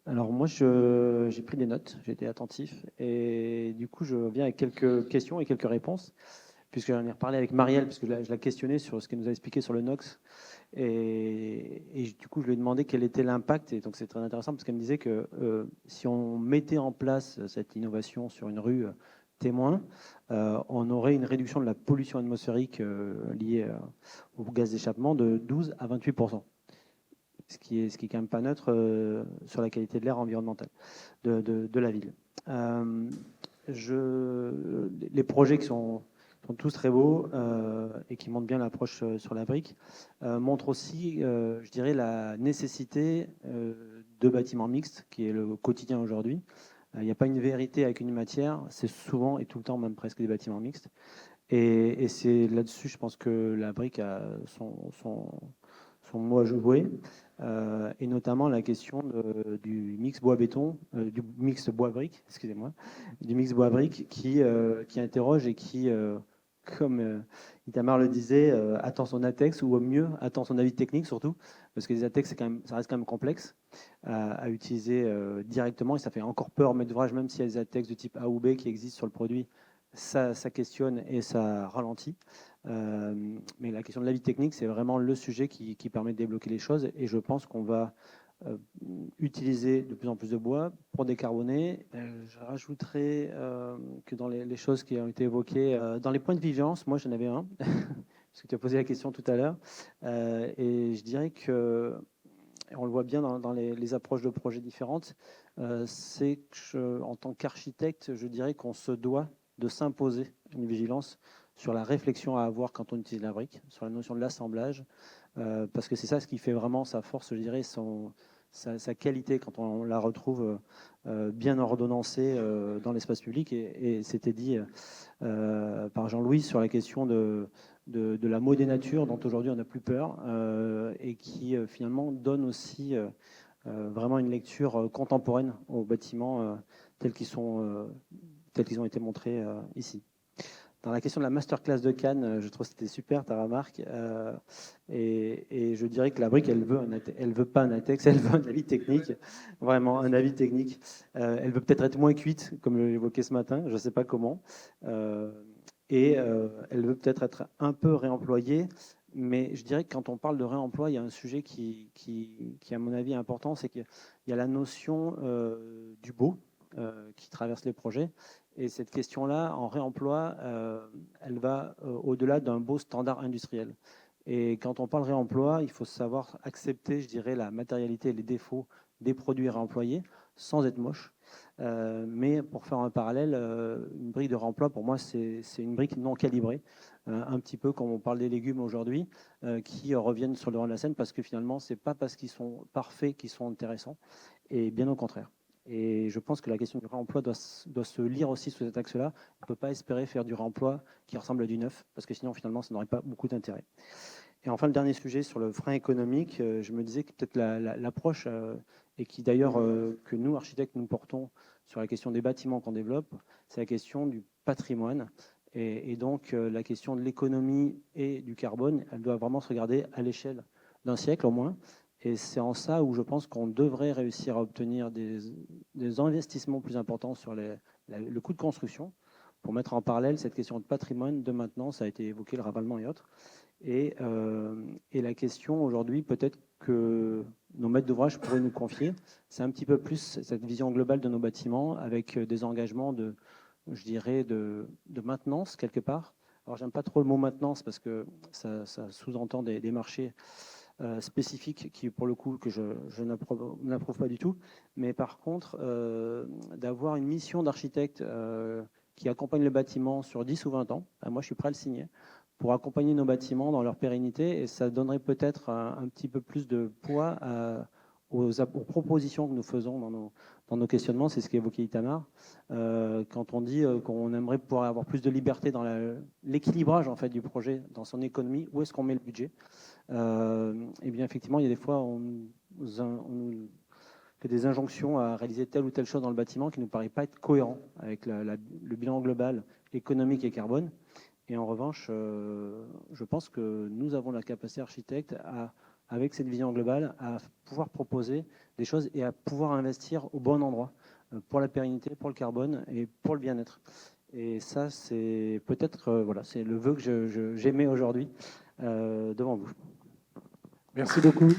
Alors moi, j'ai pris des notes, j'ai été attentif, et du coup, je viens avec quelques questions et quelques réponses, puisque j'en ai reparlé avec Marielle, puisque je la questionnais sur ce qu'elle nous a expliqué sur le NOx, et du coup, je lui ai demandé quel était l'impact, et donc c'est très intéressant, parce qu'elle me disait que si on mettait en place cette innovation sur une rue témoin, on aurait une réduction de la pollution atmosphérique liée au gaz d'échappement de 12 à 28%. Ce qui est quand même pas neutre sur la qualité de l'air environnemental de la ville. Les projets qui sont tous très beaux et qui montrent bien l'approche sur la brique montrent aussi, je dirais, la nécessité de bâtiments mixtes, qui est le quotidien aujourd'hui. Il n'y a pas une vérité avec une matière, c'est souvent et tout le temps même presque des bâtiments mixtes. Et c'est là-dessus, je pense que la brique a son mot à jouer. Et notamment la question du mix bois-béton, du mix bois-brique, excusez-moi, du mix bois-brique qui interroge et qui, comme Itamar le disait, attend son ATEX, ou au mieux attend son avis technique surtout, parce que les ATEX, ça reste quand même complexe à utiliser directement, et ça fait encore peur maître d'ouvrage, même s'il y a des ATEX de type A ou B qui existent sur le produit, ça questionne et ça ralentit. Mais la question de l'avis technique, c'est vraiment le sujet qui permet de débloquer les choses. Et je pense qu'on va utiliser de plus en plus de bois pour décarboner. Je rajouterais que dans les choses qui ont été évoquées, dans les points de vigilance, moi j'en avais un, parce que tu as posé la question tout à l'heure. Et je dirais que, et on le voit bien dans les approches de projets différentes, c'est que en tant qu'architecte, je dirais qu'on se doit de s'imposer une vigilance sur la réflexion à avoir quand on utilise la brique, sur la notion de l'assemblage, parce que c'est ça ce qui fait vraiment sa force, je dirais, sa qualité quand on la retrouve bien ordonnancée dans l'espace public. Et c'était dit par Jean-Louis sur la question de la mot des natures, dont aujourd'hui on n'a plus peur, et qui finalement donne aussi vraiment une lecture contemporaine aux bâtiments tels qu'ils ont été montrés ici. Dans la question de la masterclass de Cannes, je trouve que c'était super ta remarque. Et je dirais que la brique, elle veut pas un ATEX, elle veut un avis technique, vraiment un avis technique. Elle veut peut-être être moins cuite, comme je l'évoquais ce matin, je ne sais pas comment. Et elle veut peut-être être un peu réemployée. Mais je dirais que quand on parle de réemploi, il y a un sujet qui à mon avis, est important, c'est qu'il y a la notion du beau qui traverse les projets. Et cette question-là, en réemploi, elle va au-delà d'un beau standard industriel. Et quand on parle réemploi, il faut savoir accepter, je dirais, la matérialité et les défauts des produits réemployés sans être moche. Mais pour faire un parallèle, une brique de réemploi, pour moi, c'est une brique non calibrée. Un petit peu comme on parle des légumes aujourd'hui, qui reviennent sur le devant de la scène parce que finalement, ce n'est pas parce qu'ils sont parfaits qu'ils sont intéressants, et bien au contraire. Et je pense que la question du réemploi doit se lire aussi sous cet axe-là. On ne peut pas espérer faire du réemploi qui ressemble à du neuf, parce que sinon, finalement, ça n'aurait pas beaucoup d'intérêt. Et enfin, le dernier sujet sur le frein économique, je me disais que peut-être l'approche, et qui d'ailleurs, que nous, architectes, nous portons sur la question des bâtiments qu'on développe, c'est la question du patrimoine. Et donc, la question de l'économie et du carbone, elle doit vraiment se regarder à l'échelle d'un siècle au moins. Et c'est en ça où je pense qu'on devrait réussir à obtenir des investissements plus importants sur le coût de construction pour mettre en parallèle cette question de patrimoine, de maintenance, ça a été évoqué, le ravalement et autres. Et la question aujourd'hui, peut-être que nos maîtres d'ouvrage pourraient nous confier, c'est un petit peu plus cette vision globale de nos bâtiments avec des engagements je dirais, de maintenance quelque part. Alors, j'aime pas trop le mot maintenance parce que ça sous-entend des marchés spécifiques qui, pour le coup, que je n'approuve pas du tout. Mais par contre, d'avoir une mission d'architecte qui accompagne le bâtiment sur 10 ou 20 ans, moi, je suis prêt à le signer, pour accompagner nos bâtiments dans leur pérennité. Et ça donnerait peut-être un petit peu plus de poids aux propositions que nous faisons dans nos questionnements. C'est ce qu'évoquait Itamar. Quand on dit qu'on aimerait pouvoir avoir plus de liberté dans l'équilibrage en fait, du projet, dans son économie, où est-ce qu'on met le budget ? Eh bien, effectivement, il y a des fois, on nous fait des injonctions à réaliser telle ou telle chose dans le bâtiment qui ne nous paraît pas être cohérent avec le bilan global économique et carbone. Et en revanche, je pense que nous avons la capacité architecte avec cette vision globale, à pouvoir proposer des choses et à pouvoir investir au bon endroit pour la pérennité, pour le carbone et pour le bien-être. Et ça, c'est peut-être voilà, c'est le vœu que j'émets aujourd'hui devant vous. Merci beaucoup.